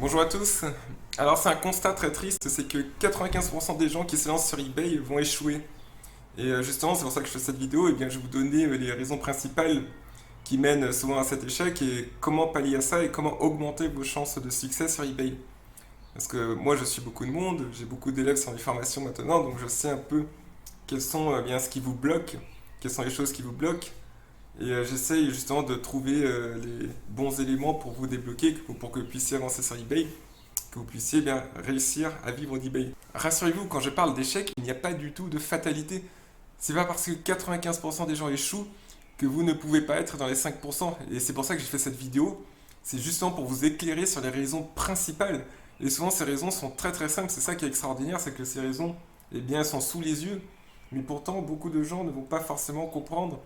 Bonjour à tous. Alors c'est un constat très triste, c'est que 95% des gens qui se lancent sur eBay vont échouer. Et justement, c'est pour ça que je fais cette vidéo. Et bien, je vais vous donner les raisons principales qui mènent souvent à cet échec et comment pallier à ça et comment augmenter vos chances de succès sur eBay. Parce que moi, je suis beaucoup de monde, j'ai beaucoup d'élèves sur mes formations maintenant, donc je sais un peu quels sont bien ce qui vous bloque, quelles sont les choses qui vous bloquent. Et j'essaye justement de trouver les bons éléments pour vous débloquer, pour que vous puissiez avancer sur eBay, que vous puissiez bien réussir à vivre d'eBay. Rassurez-vous, quand je parle d'échec, il n'y a pas du tout de fatalité. C'est pas parce que 95% des gens échouent que vous ne pouvez pas être dans les 5%. Et c'est pour ça que j'ai fait cette vidéo. C'est justement pour vous éclairer sur les raisons principales. Et souvent, ces raisons sont très très simples. C'est ça qui est extraordinaire, c'est que ces raisons, eh bien, sont sous les yeux. Mais pourtant, beaucoup de gens ne vont pas forcément comprendre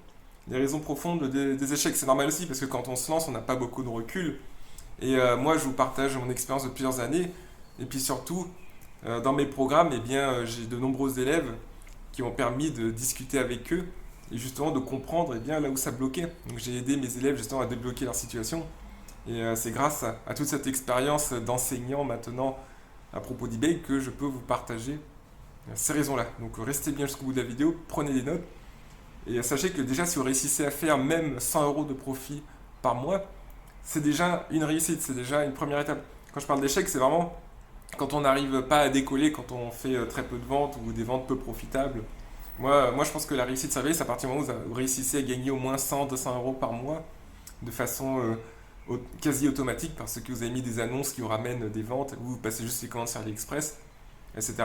les raisons profondes des échecs. C'est normal aussi, parce que quand on se lance, on n'a pas beaucoup de recul. Et moi, je vous partage mon expérience de plusieurs années. Et puis surtout, dans mes programmes, eh bien, j'ai de nombreux élèves qui ont permis de discuter avec eux et justement de comprendre eh bien, là où ça bloquait. Donc j'ai aidé mes élèves justement à débloquer leur situation. Et c'est grâce à toute cette expérience d'enseignant maintenant à propos d'eBay que je peux vous partager ces raisons-là. Donc restez bien jusqu'au bout de la vidéo, prenez des notes. Et sachez que déjà, si vous réussissez à faire même 100 euros de profit par mois, c'est déjà une réussite, c'est déjà une première étape. Quand je parle d'échec, c'est vraiment quand on n'arrive pas à décoller, quand on fait très peu de ventes ou des ventes peu profitables. Moi je pense que la réussite service, c'est à partir du moment où vous réussissez à gagner au moins 100, 200 euros par mois de façon quasi automatique parce que vous avez mis des annonces qui vous ramènent des ventes, vous passez juste les commandes sur AliExpress, etc.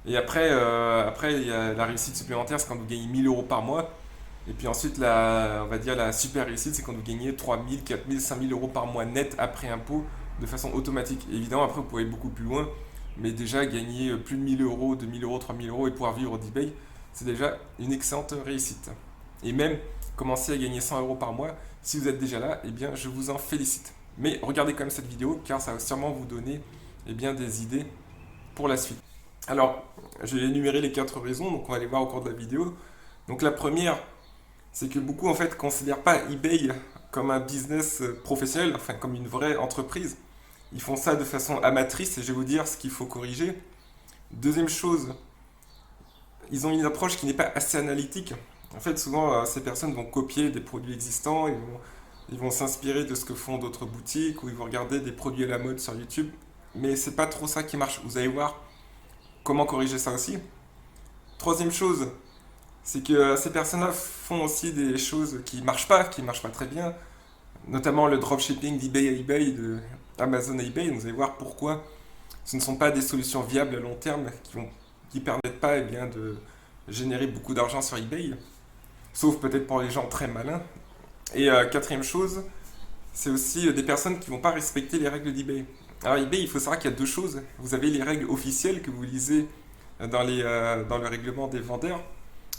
Et après, il y a la réussite supplémentaire, c'est quand vous gagnez 1000 euros par mois. Et puis ensuite, on va dire la super réussite, c'est quand vous gagnez 3000, 4000, 5000 euros par mois net après impôt de façon automatique. Et évidemment, après, vous pouvez aller beaucoup plus loin, mais déjà gagner plus de 1000 euros, 2000 euros, 3000 euros et pouvoir vivre d'eBay, c'est déjà une excellente réussite. Et même commencer à gagner 100 euros par mois, si vous êtes déjà là, eh bien, je vous en félicite. Mais regardez quand même cette vidéo, car ça va sûrement vous donner eh bien, des idées pour la suite. Alors, j'ai énuméré les 4 raisons, donc on va les voir au cours de la vidéo. Donc la première, c'est que beaucoup en fait ne considèrent pas eBay comme un business professionnel, enfin comme une vraie entreprise. Ils font ça de façon amatrice et je vais vous dire ce qu'il faut corriger. Deuxième chose, ils ont une approche qui n'est pas assez analytique. En fait, souvent, ces personnes vont copier des produits existants, ils vont s'inspirer de ce que font d'autres boutiques ou ils vont regarder des produits à la mode sur YouTube. Mais c'est pas trop ça qui marche. Vous allez voir comment corriger ça aussi. Troisième chose, c'est que ces personnes-là font aussi des choses qui marchent pas très bien, notamment le dropshipping d'eBay à eBay, de Amazon à eBay. Donc vous allez voir pourquoi ce ne sont pas des solutions viables à long terme qui permettent pas eh bien, de générer beaucoup d'argent sur eBay, sauf peut-être pour les gens très malins. Et quatrième chose, c'est aussi des personnes qui vont pas respecter les règles d'eBay. Alors eBay, il faut savoir qu'il y a deux choses. Vous avez les règles officielles que vous lisez dans le règlement des vendeurs,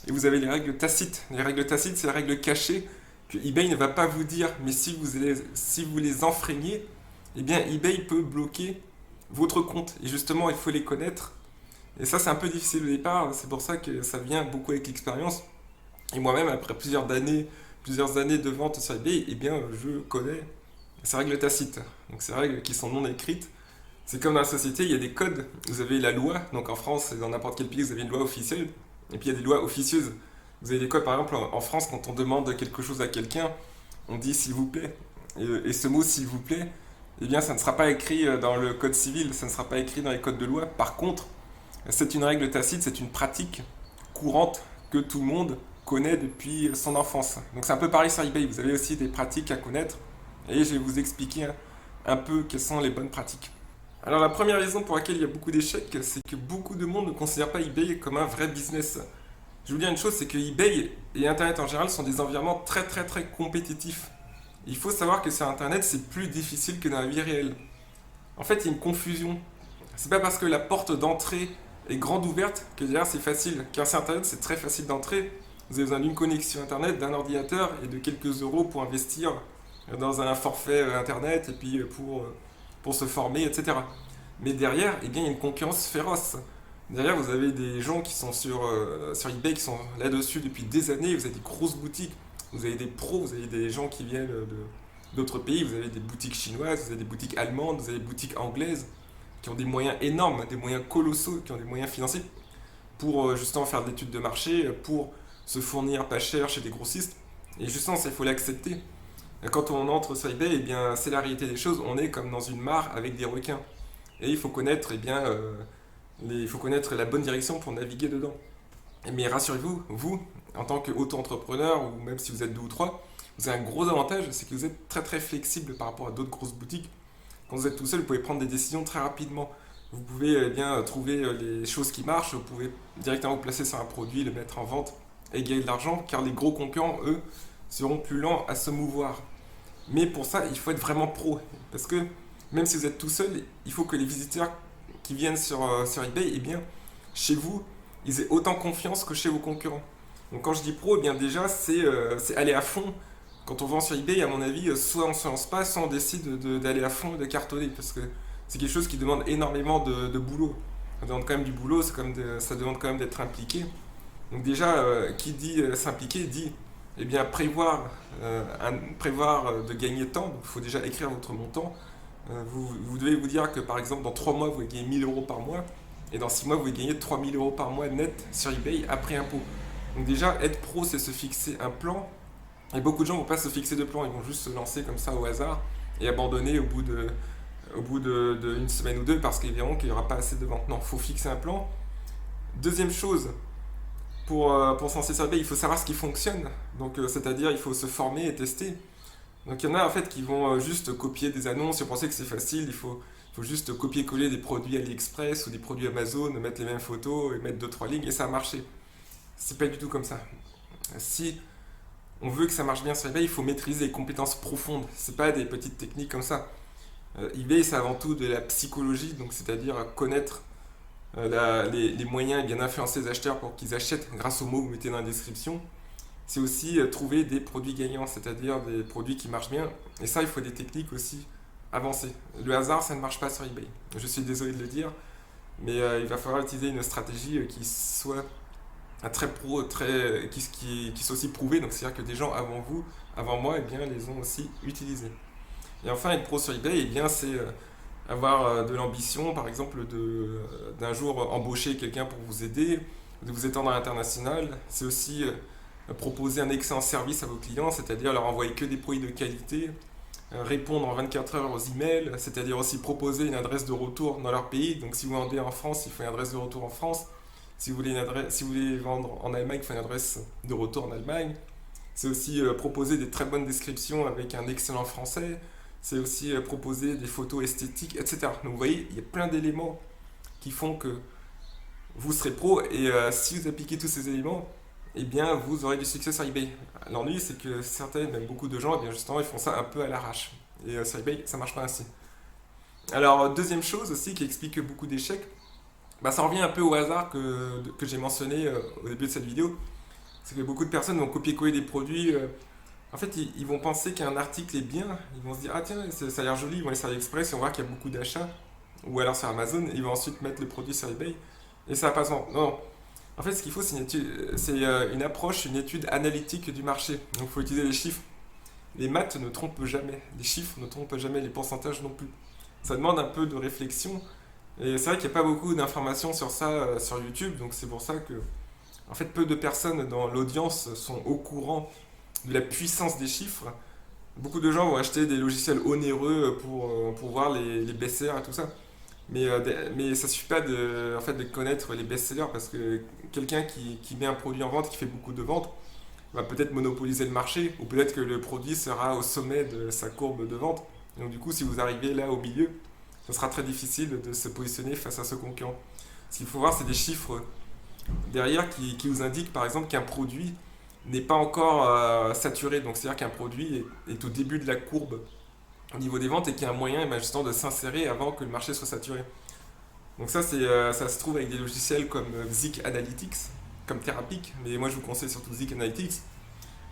et vous avez les règles tacites. Les règles tacites, c'est les règles cachées que eBay ne va pas vous dire, mais si vous les enfreignez, eh bien eBay peut bloquer votre compte. Et justement, il faut les connaître. Et ça, c'est un peu difficile au départ, c'est pour ça que ça vient beaucoup avec l'expérience. Et moi-même, après plusieurs années de vente sur eBay, eh bien, je connais ces règles tacites. Donc ces règles qui sont non écrites. C'est comme dans la société, il y a des codes. Vous avez la loi, donc en France et dans n'importe quel pays, vous avez une loi officielle. Et puis il y a des lois officieuses. Vous avez des codes, par exemple, en France, quand on demande quelque chose à quelqu'un, on dit s'il vous plaît. Et ce mot s'il vous plaît, eh bien ça ne sera pas écrit dans le code civil, ça ne sera pas écrit dans les codes de loi. Par contre, c'est une règle tacite, c'est une pratique courante que tout le monde connaît depuis son enfance. Donc c'est un peu pareil sur eBay, vous avez aussi des pratiques à connaître et je vais vous expliquer un peu quelles sont les bonnes pratiques. Alors la première raison pour laquelle il y a beaucoup d'échecs, c'est que beaucoup de monde ne considère pas eBay comme un vrai business. Je vais vous dire une chose, c'est que eBay et Internet en général sont des environnements très très très compétitifs. Il faut savoir que sur Internet, c'est plus difficile que dans la vie réelle. En fait, il y a une confusion. C'est pas parce que la porte d'entrée est grande ouverte que derrière c'est facile. Car sur Internet, c'est très facile d'entrer. Vous avez besoin d'une connexion Internet, d'un ordinateur et de quelques euros pour investir dans un forfait Internet et puis pour se former, etc. Mais derrière, eh bien, il y a une concurrence féroce. Derrière, vous avez des gens qui sont sur eBay, qui sont là-dessus depuis des années. Vous avez des grosses boutiques, vous avez des pros, vous avez des gens qui viennent d'autres pays. Vous avez des boutiques chinoises, vous avez des boutiques allemandes, vous avez des boutiques anglaises qui ont des moyens énormes, des moyens colossaux, qui ont des moyens financiers pour justement faire de l'étude de marché, pour se fournir pas cher chez des grossistes. Et justement, ça, il faut l'accepter. Quand on entre sur eBay, eh bien, c'est la réalité des choses. On est comme dans une mare avec des requins. Et il faut connaître, eh bien, il faut connaître la bonne direction pour naviguer dedans. Mais rassurez-vous, vous, en tant qu'auto-entrepreneur, ou même si vous êtes deux ou trois, vous avez un gros avantage, c'est que vous êtes très très flexible par rapport à d'autres grosses boutiques. Quand vous êtes tout seul, vous pouvez prendre des décisions très rapidement. Vous pouvez bien trouver les choses qui marchent, vous pouvez directement vous placer sur un produit, le mettre en vente et gagner de l'argent, car les gros concurrents, eux, seront plus lents à se mouvoir. Mais pour ça, il faut être vraiment pro. Parce que même si vous êtes tout seul, il faut que les visiteurs qui viennent sur eBay, eh bien, chez vous, ils aient autant confiance que chez vos concurrents. Donc quand je dis pro, eh bien déjà, c'est aller à fond. Quand on vend sur eBay, à mon avis, soit on ne se lance pas, soit on décide d'aller à fond et de cartonner. Parce que c'est quelque chose qui demande énormément de boulot. Ça demande quand même du boulot, ça demande quand même d'être impliqué. Donc déjà, qui dit s'impliquer dit eh bien, prévoir de gagner tant. Il faut déjà écrire votre montant. Vous devez vous dire que par exemple dans 3 mois vous allez gagner 1000 euros par mois et dans 6 mois vous allez gagner 3000 euros par mois net sur eBay après impôt. Donc déjà être pro c'est se fixer un plan et beaucoup de gens ne vont pas se fixer de plan, ils vont juste se lancer comme ça au hasard et abandonner au bout de une semaine ou deux parce qu'ils verront qu'il n'y aura pas assez de ventes. Non, il faut fixer un plan. Deuxième chose, pour s'en sortir, il faut savoir ce qui fonctionne. Donc, c'est-à-dire, il faut se former et tester. Donc, il y en a en fait qui vont juste copier des annonces et penser que c'est facile. Il faut juste copier-coller des produits AliExpress ou des produits Amazon, mettre les mêmes photos et mettre 2-3 lignes et ça a marché. C'est pas du tout comme ça. Si on veut que ça marche bien sur eBay, il faut maîtriser les compétences profondes. C'est pas des petites techniques comme ça. eBay, c'est avant tout de la psychologie, donc c'est-à-dire connaître les moyens et bien influencer les acheteurs pour qu'ils achètent grâce aux mots que vous mettez dans la description. C'est aussi trouver des produits gagnants, c'est-à-dire des produits qui marchent bien. Et ça, il faut des techniques aussi avancées. Le hasard, ça ne marche pas sur eBay. Je suis désolé de le dire, mais il va falloir utiliser une stratégie qui soit très pro, qui soit aussi prouvée. Donc, c'est-à-dire que des gens avant vous, avant moi, eh bien, les ont aussi utilisés. Et enfin, être pro sur eBay, eh bien, c'est avoir de l'ambition, par exemple, d'un jour embaucher quelqu'un pour vous aider, de vous étendre à l'international. C'est aussi proposer un excellent service à vos clients, c'est-à-dire leur envoyer que des produits de qualité, répondre en 24 heures aux emails, c'est-à-dire aussi proposer une adresse de retour dans leur pays. Donc si vous vendez en France, il faut une adresse de retour en France. Si vous voulez vendre en Allemagne, il faut une adresse de retour en Allemagne. C'est aussi proposer des très bonnes descriptions avec un excellent français. C'est aussi proposer des photos esthétiques, etc. Donc vous voyez, il y a plein d'éléments qui font que vous serez pro et si vous appliquez tous ces éléments, eh bien vous aurez du succès sur eBay. L'ennui c'est que certains, même beaucoup de gens, eh bien justement ils font ça un peu à l'arrache. Et sur eBay, ça marche pas ainsi. Alors deuxième chose aussi qui explique beaucoup d'échecs, bah, ça revient un peu au hasard que j'ai mentionné au début de cette vidéo. C'est que beaucoup de personnes vont copier-coller des produits. En fait, ils vont penser qu'un article est bien. Ils vont se dire, ah tiens, ça a l'air joli. Ils vont aller sur AliExpress, ils vont voir qu'il y a beaucoup d'achats. Ou alors sur Amazon, ils vont ensuite mettre le produit sur eBay. Et ça va pas se vendre. Non. En fait, ce qu'il faut, c'est une approche, une étude analytique du marché. Donc, il faut utiliser les chiffres. Les maths ne trompent jamais. Les chiffres ne trompent jamais. Les pourcentages non plus. Ça demande un peu de réflexion. Et c'est vrai qu'il n'y a pas beaucoup d'informations sur ça sur YouTube. Donc, c'est pour ça que, en fait, peu de personnes dans l'audience sont au courant de la puissance des chiffres. Beaucoup de gens vont acheter des logiciels onéreux pour voir les best-sellers et tout ça. Mais ça suffit pas en fait, de connaître les best-sellers parce que quelqu'un qui met un produit en vente, qui fait beaucoup de ventes, va peut-être monopoliser le marché ou peut-être que le produit sera au sommet de sa courbe de vente. Et donc du coup, si vous arrivez là au milieu, ça sera très difficile de se positionner face à ce concurrent. Ce qu'il faut voir, c'est des chiffres derrière qui vous indiquent par exemple qu'un produit n'est pas encore saturé. Donc c'est-à-dire qu'un produit est au début de la courbe au niveau des ventes et qu'il y a un moyen justement de s'insérer avant que le marché soit saturé. Donc ça, ça se trouve avec des logiciels comme Zik Analytics, comme Therapic, mais moi je vous conseille surtout Zik Analytics.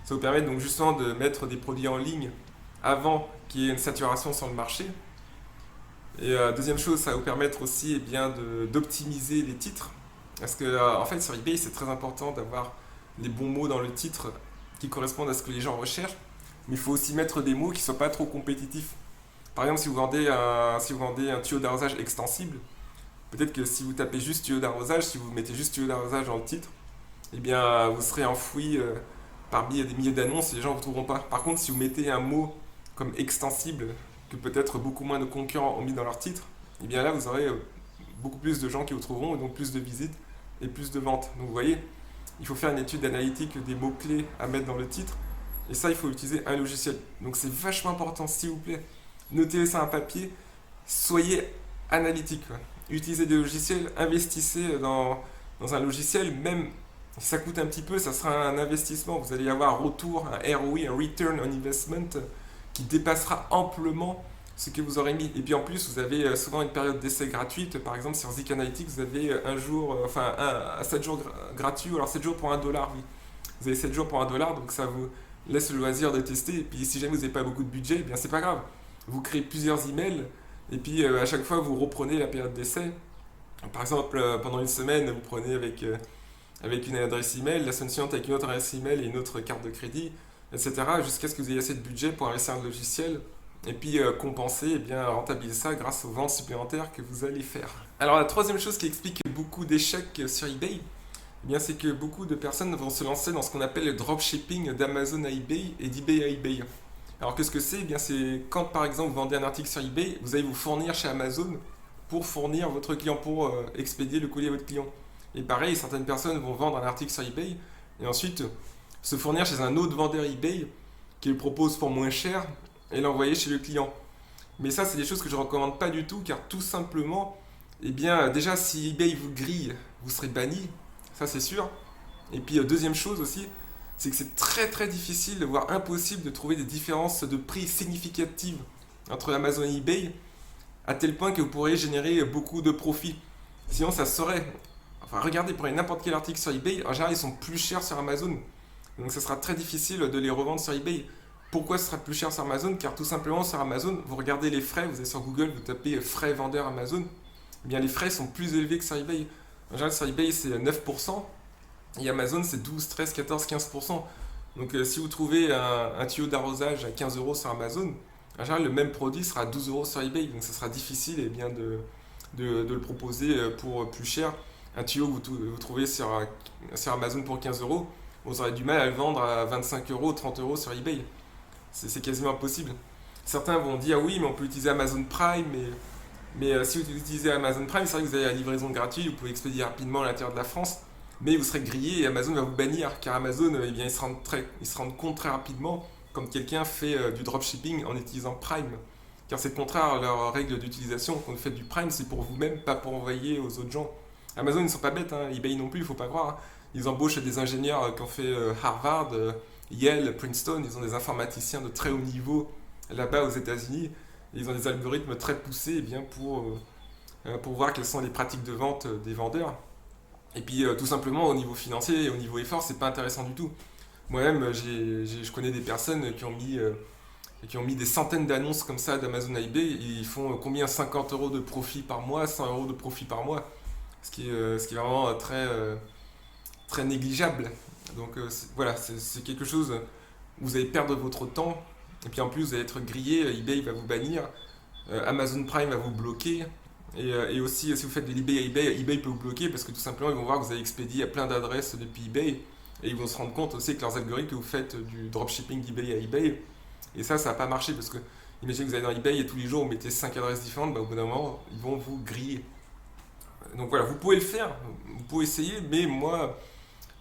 Ça vous permet donc justement de mettre des produits en ligne avant qu'il y ait une saturation sur le marché. Et deuxième chose, ça va vous permettre aussi d'optimiser les titres. Parce que en fait sur eBay, c'est très important d'avoir les bons mots dans le titre qui correspondent à ce que les gens recherchent. Mais il faut aussi mettre des mots qui ne soient pas trop compétitifs. Par exemple, si vous vendez un tuyau d'arrosage extensible, peut-être que si vous tapez juste tuyau d'arrosage, si vous mettez juste tuyau d'arrosage dans le titre, eh bien, vous serez enfoui parmi des milliers d'annonces et les gens ne vous trouveront pas. Par contre, si vous mettez un mot comme extensible, que peut-être beaucoup moins de concurrents ont mis dans leur titre, eh bien là, vous aurez beaucoup plus de gens qui vous trouveront, et donc plus de visites et plus de ventes. Donc vous voyez, il faut faire une étude analytique des mots-clés à mettre dans le titre, et ça, il faut utiliser un logiciel. Donc c'est vachement important, s'il vous plaît. Notez ça à un papier, soyez analytique. Quoi. Utilisez des logiciels, investissez dans un logiciel, même si ça coûte un petit peu, ça sera un investissement. Vous allez avoir un retour, un ROI, un Return on Investment, qui dépassera amplement ce que vous aurez mis. Et puis en plus, vous avez souvent une période d'essai gratuite. Par exemple, sur Zik Analytics, vous avez un jour, enfin 7 jours gratuits, ou alors 7 jours pour $1, oui. Vous avez 7 jours pour $1, donc ça vous laisse le loisir de tester. Et puis si jamais vous n'avez pas beaucoup de budget, eh bien c'est pas grave. Vous créez plusieurs emails, et puis à chaque fois, vous reprenez la période d'essai. Par exemple, pendant une semaine, vous prenez avec une adresse email, la semaine suivante avec une autre adresse email et une autre carte de crédit, etc. jusqu'à ce que vous ayez assez de budget pour investir dans le logiciel et puis compenser et bien rentabiliser ça grâce aux ventes supplémentaires que vous allez faire. Alors la troisième chose qui explique beaucoup d'échecs sur eBay, eh bien c'est que beaucoup de personnes vont se lancer dans ce qu'on appelle le dropshipping d'Amazon à eBay et d'eBay à eBay. Alors qu'est-ce que c'est? Eh bien c'est quand par exemple vous vendez un article sur eBay, vous allez vous fournir chez Amazon pour fournir votre client, pour expédier le colis à votre client. Et pareil, certaines personnes vont vendre un article sur eBay et ensuite se fournir chez un autre vendeur eBay qui le propose pour moins cher et l'envoyer chez le client. Mais ça, c'est des choses que je ne recommande pas du tout car tout simplement, eh bien, déjà, si eBay vous grille, vous serez banni, ça c'est sûr. Et puis, deuxième chose aussi, c'est que c'est très très difficile, voire impossible de trouver des différences de prix significatives entre Amazon et eBay à tel point que vous pourrez générer beaucoup de profits. Sinon, ça se saurait. Enfin, regardez, prenez n'importe quel article sur eBay, en général, ils sont plus chers sur Amazon. Donc, ça sera très difficile de les revendre sur eBay. Pourquoi ce sera plus cher sur Amazon? Car tout simplement, sur Amazon, vous regardez les frais, vous allez sur Google, vous tapez frais vendeur Amazon, eh bien, les frais sont plus élevés que sur eBay. En général, sur eBay, c'est 9%, et Amazon, c'est 12, 13, 14, 15%. Donc, si vous trouvez un tuyau d'arrosage à 15 euros sur Amazon, en général, le même produit sera à 12 euros sur eBay. Donc, ça sera difficile eh bien, de le proposer pour plus cher. Un tuyau que vous trouvez sur Amazon pour 15 euros, vous aurez du mal à le vendre à 25 euros, 30 euros sur eBay. C'est quasiment impossible. Certains vont dire oui, mais on peut utiliser Amazon Prime. Mais si vous utilisez Amazon Prime, c'est vrai que vous avez la livraison gratuite, vous pouvez expédier rapidement à l'intérieur de la France. Mais vous serez grillé et Amazon va vous bannir. Car Amazon, eh bien, ils se rendent compte très rapidement quand quelqu'un fait du dropshipping en utilisant Prime. Car c'est contraire à leurs règles d'utilisation. Quand vous faites du Prime, c'est pour vous-même, pas pour envoyer aux autres gens. Amazon, ils ne sont pas bêtes, hein. eBay non plus, il ne faut pas croire. Hein. Ils embauchent des ingénieurs qui ont fait Harvard, Yale, Princeton. Ils ont des informaticiens de très haut niveau là-bas aux États-Unis. Et ils ont des algorithmes très poussés eh bien, pour voir quelles sont les pratiques de vente des vendeurs. Et puis tout simplement au niveau financier et au niveau effort, c'est pas intéressant du tout. Moi-même, je connais des personnes qui ont mis des centaines d'annonces comme ça d'Amazon à eBay. Et ils font combien? 50 euros de profit par mois, 100 euros de profit par mois. Ce qui est vraiment très négligeable. Donc voilà, c'est quelque chose où vous allez perdre votre temps. Et puis en plus, vous allez être grillé, eBay va vous bannir, Amazon Prime va vous bloquer. Et aussi, si vous faites de l'eBay à eBay, eBay peut vous bloquer parce que tout simplement, ils vont voir que vous avez expédié à plein d'adresses depuis eBay. Et ils vont se rendre compte aussi que leurs algorithmes, que vous faites du dropshipping d'eBay à eBay. Et ça va pas marcher parce que, imaginez que vous allez dans eBay et tous les jours vous mettez 5 adresses différentes, bah, au bout d'un moment, ils vont vous griller. Donc voilà, vous pouvez le faire, vous pouvez essayer, mais moi,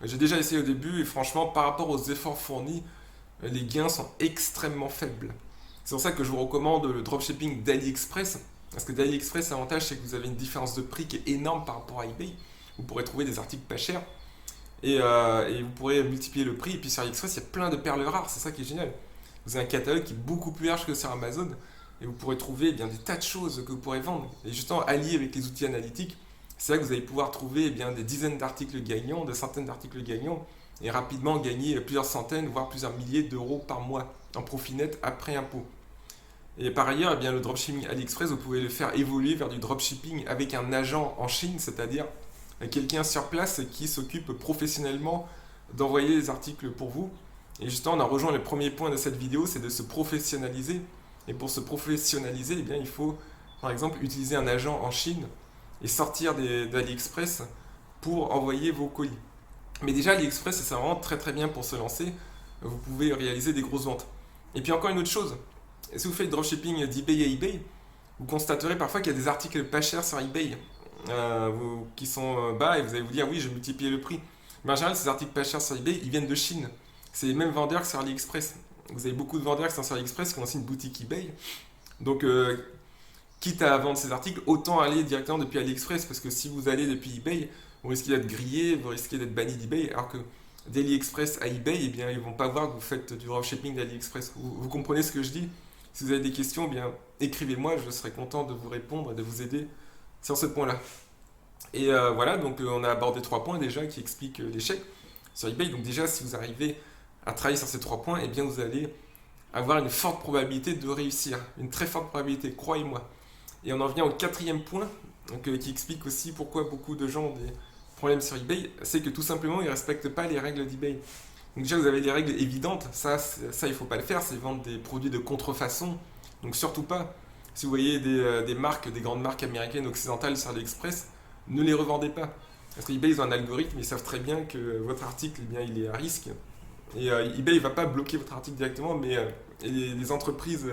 j'ai déjà essayé au début et franchement, par rapport aux efforts fournis, les gains sont extrêmement faibles. C'est pour ça que je vous recommande le dropshipping d'AliExpress. Parce que d'AliExpress, l'avantage, c'est que vous avez une différence de prix qui est énorme par rapport à eBay. Vous pourrez trouver des articles pas chers et vous pourrez multiplier le prix. Et puis sur AliExpress, il y a plein de perles rares, c'est ça qui est génial. Vous avez un catalogue qui est beaucoup plus large que sur Amazon et vous pourrez trouver eh bien, des tas de choses que vous pourrez vendre. Et justement, allié avec les outils analytiques, c'est là que vous allez pouvoir trouver eh bien, des dizaines d'articles gagnants, des centaines d'articles gagnants et rapidement gagner plusieurs centaines, voire plusieurs milliers d'euros par mois en profit net après impôt. Et par ailleurs, eh bien, le dropshipping AliExpress, vous pouvez le faire évoluer vers du dropshipping avec un agent en Chine, c'est-à-dire quelqu'un sur place qui s'occupe professionnellement d'envoyer les articles pour vous. Et justement, on a rejoint le premier point de cette vidéo, c'est de se professionnaliser. Et pour se professionnaliser, eh bien, il faut, par exemple, utiliser un agent en Chine et sortir d'AliExpress pour envoyer vos colis. Mais déjà, AliExpress, c'est vraiment très très bien pour se lancer. Vous pouvez réaliser des grosses ventes. Et puis encore une autre chose, si vous faites dropshipping d'eBay à eBay, vous constaterez parfois qu'il y a des articles pas chers sur eBay qui sont bas et vous allez vous dire oui, je vais multiplier le prix. Mais en général, ces articles pas chers sur eBay, ils viennent de Chine. C'est les mêmes vendeurs que sur AliExpress. Vous avez beaucoup de vendeurs qui sont sur AliExpress qui ont aussi une boutique eBay. Donc, quitte à vendre ces articles, autant aller directement depuis AliExpress parce que si vous allez depuis eBay, vous risquez d'être grillé, vous risquez d'être banni d'eBay. Alors que d'AliExpress à eBay, eh bien, ils vont pas voir que vous faites du dropshipping d'AliExpress. Vous comprenez ce que je dis? Si vous avez des questions, eh bien, écrivez-moi, je serai content de vous répondre et de vous aider sur ce point-là. Et voilà, donc on a abordé 3 points déjà qui expliquent l'échec sur eBay. Donc déjà, si vous arrivez à travailler sur ces 3 points, eh bien, vous allez avoir une forte probabilité de réussir. Une très forte probabilité, croyez-moi. Et on en vient au 4e point, donc, qui explique aussi pourquoi beaucoup de gens ont des problèmes sur eBay. C'est que tout simplement, ils ne respectent pas les règles d'eBay. Donc déjà, vous avez des règles évidentes. Ça il ne faut pas le faire. C'est vendre des produits de contrefaçon. Donc surtout pas. Si vous voyez des marques, des grandes marques américaines occidentales sur AliExpress, ne les revendez pas. Parce qu'eBay, ils ont un algorithme, ils savent très bien que votre article, eh bien, il est à risque. Et eBay ne va pas bloquer votre article directement, mais les entreprises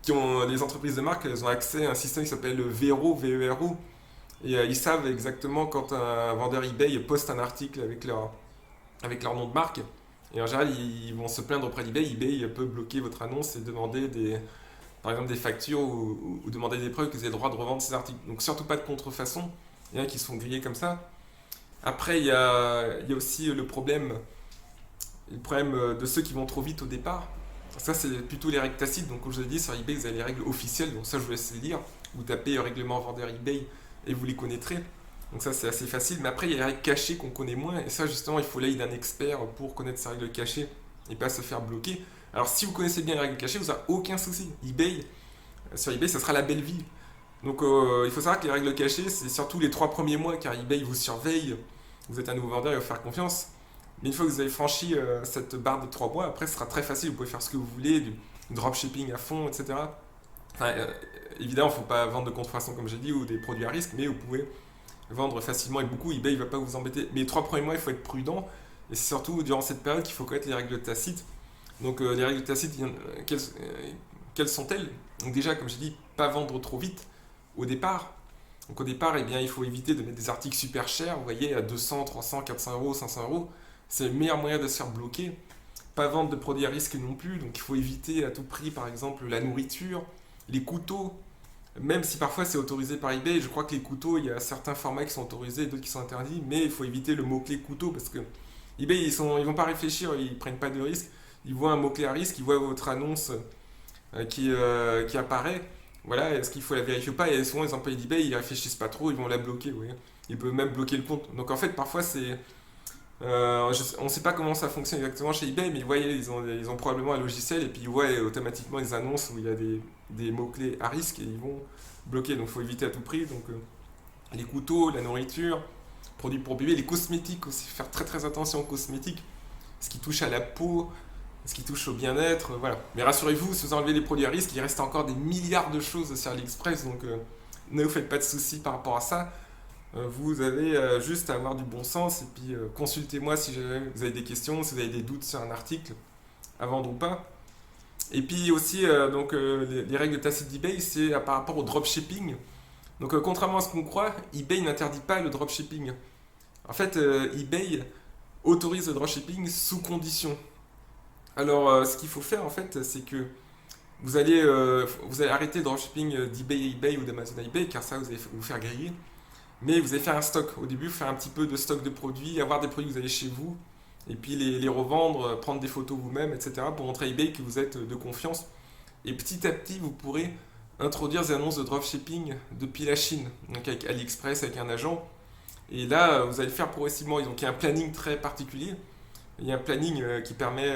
les entreprises de marque, elles ont accès à un système qui s'appelle Vero, VERO. Et ils savent exactement quand un vendeur eBay poste un article avec leur nom de marque. Et en général, ils vont se plaindre auprès d'eBay. eBay peut bloquer votre annonce et demander par exemple des factures ou demander des preuves que vous avez le droit de revendre ces articles. Donc surtout pas de contrefaçon. Il y en a qui se font griller comme ça. Après, il y a aussi le problème de ceux qui vont trop vite au départ. Ça, c'est plutôt les règles tacites. Donc, comme je vous ai dit, sur eBay, vous avez les règles officielles. Donc, ça, je vous laisse les lire. Vous tapez règlement vendeur eBay et vous les connaîtrez. Donc, ça, c'est assez facile. Mais après, il y a les règles cachées qu'on connaît moins. Et ça, justement, il faut l'aide d'un expert pour connaître ces règles cachées et pas se faire bloquer. Alors, si vous connaissez bien les règles cachées, vous n'avez aucun souci. Sur eBay, ça sera la belle vie. Donc, il faut savoir que les règles cachées, c'est surtout les 3 premiers mois, car eBay vous surveille. Vous êtes un nouveau vendeur, il va vous faire confiance. Mais une fois que vous avez franchi cette barre de 3 mois, après ce sera très facile, vous pouvez faire ce que vous voulez, du dropshipping à fond, etc. Enfin, évidemment, il ne faut pas vendre de contrefaçon comme j'ai dit ou des produits à risque, mais vous pouvez vendre facilement et beaucoup, eBay ne va pas vous embêter. Mais les 3 premiers mois, il faut être prudent, et c'est surtout durant cette période qu'il faut connaître les règles tacites. Donc les règles tacites, quelles sont-elles? Donc déjà, comme j'ai dit, pas vendre trop vite au départ. Donc au départ, eh bien, il faut éviter de mettre des articles super chers, vous voyez, à 200, 300, 400 euros, 500 euros. C'est le meilleur moyen de se faire bloquer. Pas vendre de produits à risque non plus, donc il faut éviter à tout prix, par exemple, la nourriture, les couteaux, même si parfois c'est autorisé par eBay. Je crois que les couteaux, il y a certains formats qui sont autorisés et d'autres qui sont interdits, mais il faut éviter le mot-clé couteau parce que eBay, ils vont pas réfléchir, ils prennent pas de risque. Ils voient un mot-clé à risque, ils voient votre annonce qui apparaît. Voilà, est-ce qu'il faut la vérifier ou pas? Et souvent, les employés d'eBay, ils réfléchissent pas trop, ils vont la bloquer. Vous voyez. Ils peuvent même bloquer le compte. Donc en fait, parfois, on ne sait pas comment ça fonctionne exactement chez eBay, mais vous voyez, ils ont probablement un logiciel et puis ils voient automatiquement des annonces où il y a des mots-clés à risque et ils vont bloquer. Donc il faut éviter à tout prix. Donc les couteaux, la nourriture, produits pour bébé, les cosmétiques aussi, faire très très attention aux cosmétiques, ce qui touche à la peau, ce qui touche au bien-être, voilà. Mais rassurez-vous, si vous enlevez les produits à risque, il reste encore des milliards de choses sur AliExpress, donc ne vous faites pas de soucis par rapport à ça. Vous avez juste à avoir du bon sens et puis consultez-moi si jamais vous avez des questions, si vous avez des doutes sur un article, à vendre ou pas. Et puis aussi, les règles tacites d'eBay, c'est par rapport au dropshipping. Donc contrairement à ce qu'on croit, eBay n'interdit pas le dropshipping. En fait, eBay autorise le dropshipping sous condition. Alors, ce qu'il faut faire en fait, c'est que vous allez arrêter le dropshipping d'eBay à eBay ou d'Amazon à eBay, car ça, vous allez vous faire griller. Mais vous allez faire un stock. Au début, faire un petit peu de stock de produits, avoir des produits que vous avez chez vous, et puis les revendre, prendre des photos vous-même, etc. pour montrer à eBay que vous êtes de confiance. Et petit à petit, vous pourrez introduire des annonces de dropshipping depuis la Chine, donc avec AliExpress, avec un agent. Et là, vous allez le faire progressivement. Donc il y a un planning très particulier. Il y a un planning qui permet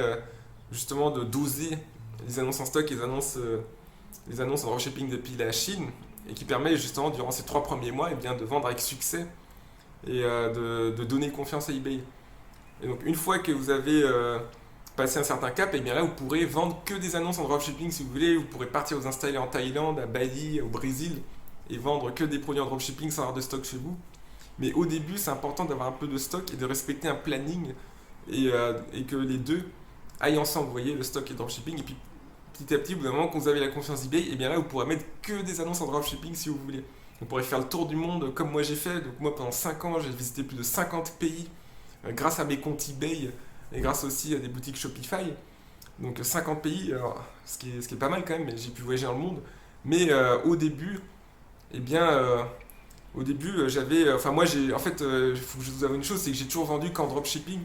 justement de doser les annonces en stock et les annonces en dropshipping depuis la Chine et qui permet justement durant ces 3 premiers mois eh bien, de vendre avec succès et de donner confiance à eBay. Et donc une fois que vous avez passer un certain cap, et bien là vous pourrez vendre que des annonces en dropshipping si vous voulez. Vous pourrez partir vous installer en Thaïlande, à Bali, au Brésil et vendre que des produits en dropshipping sans avoir de stock chez vous. Mais au début, c'est important d'avoir un peu de stock et de respecter un planning et que les deux aillent ensemble. Vous voyez, le stock et le dropshipping. Et puis petit à petit, au bout d'un moment, quand vous avez la confiance eBay, et bien là vous pourrez mettre que des annonces en dropshipping si vous voulez. Vous pourrez faire le tour du monde comme moi j'ai fait. Donc moi pendant 5 ans, j'ai visité plus de 50 pays grâce à mes comptes eBay et grâce aussi à des boutiques Shopify. Donc 50 pays, alors, ce qui est pas mal quand même, mais j'ai pu voyager dans le monde. Mais au début, eh bien, j'avais, enfin moi j'ai, en fait, il faut que je vous avoue une chose, c'est que j'ai toujours vendu qu'en dropshipping.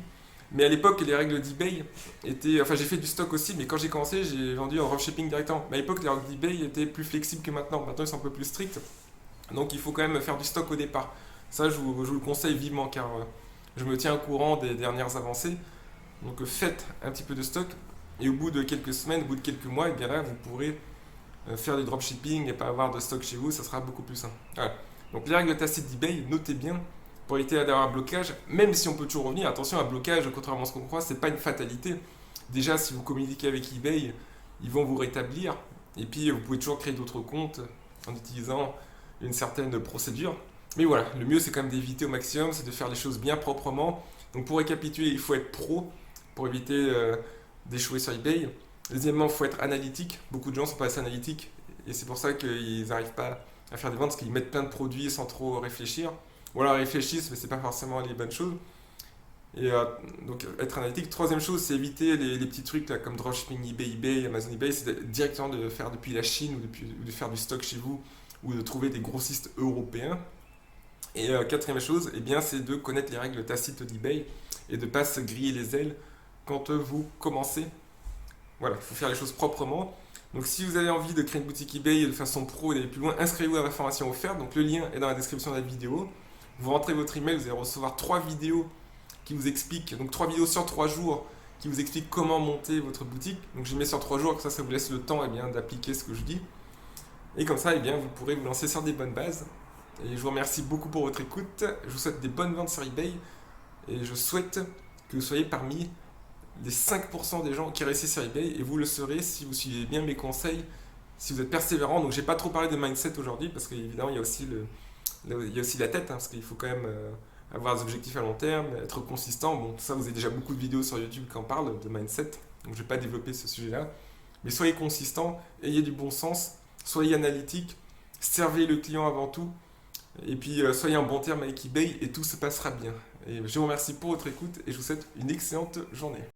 Mais à l'époque, les règles d'eBay étaient, enfin j'ai fait du stock aussi, mais quand j'ai commencé, j'ai vendu en dropshipping directement. Mais à l'époque, les règles d'eBay étaient plus flexibles que maintenant. Maintenant, ils sont un peu plus stricts. Donc il faut quand même faire du stock au départ. Ça, je vous le conseille vivement car je me tiens au courant des dernières avancées. Donc faites un petit peu de stock et au bout de quelques semaines, au bout de quelques mois, et bien là, vous pourrez faire du dropshipping et pas avoir de stock chez vous, ça sera beaucoup plus simple. Voilà. Donc les règles tacites d'eBay, notez bien pour éviter d'avoir un blocage, même si on peut toujours revenir. Attention, un blocage, contrairement à ce qu'on croit, c'est pas une fatalité. Déjà, si vous communiquez avec eBay, ils vont vous rétablir. Et puis, vous pouvez toujours créer d'autres comptes en utilisant une certaine procédure. Mais voilà, le mieux c'est quand même d'éviter au maximum, c'est de faire les choses bien proprement. Donc pour récapituler, il faut être pro pour éviter d'échouer sur eBay. Deuxièmement, il faut être analytique. Beaucoup de gens sont pas assez analytiques et c'est pour ça qu'ils n'arrivent pas à faire des ventes parce qu'ils mettent plein de produits sans trop réfléchir. Ou alors ils réfléchissent mais c'est pas forcément les bonnes choses. Et donc être analytique. Troisième chose, c'est éviter les petits trucs là, comme dropshipping eBay, Amazon eBay, c'est directement de faire depuis la Chine ou de faire du stock chez vous ou de trouver des grossistes européens. Et quatrième chose, eh bien, c'est de connaître les règles tacites d'eBay et de ne pas se griller les ailes quand vous commencez. Voilà, il faut faire les choses proprement. Donc si vous avez envie de créer une boutique eBay de façon pro et d'aller plus loin, inscrivez-vous à la formation offerte. Donc le lien est dans la description de la vidéo. Vous rentrez votre email, vous allez recevoir 3 vidéos qui vous expliquent, donc 3 vidéos sur 3 jours qui vous expliquent comment monter votre boutique. Donc je mets sur 3 jours, comme ça vous laisse le temps bien, d'appliquer ce que je dis. Et comme ça, bien, vous pourrez vous lancer sur des bonnes bases. Et je vous remercie beaucoup pour votre écoute. Je vous souhaite des bonnes ventes sur eBay. Et je souhaite que vous soyez parmi les 5% des gens qui réussissent sur eBay. Et vous le serez si vous suivez bien mes conseils, si vous êtes persévérant. Donc, j'ai pas trop parlé de mindset aujourd'hui parce qu'évidemment, il y a aussi, il y a aussi la tête. Parce qu'il faut quand même avoir des objectifs à long terme, être consistant. Bon, ça, vous avez déjà beaucoup de vidéos sur YouTube qui en parlent de mindset. Donc, je vais pas développer ce sujet-là. Mais soyez consistant, ayez du bon sens, soyez analytique, servez le client avant tout. Et puis soyez en bon terme avec eBay et tout se passera bien. Et je vous remercie pour votre écoute et je vous souhaite une excellente journée.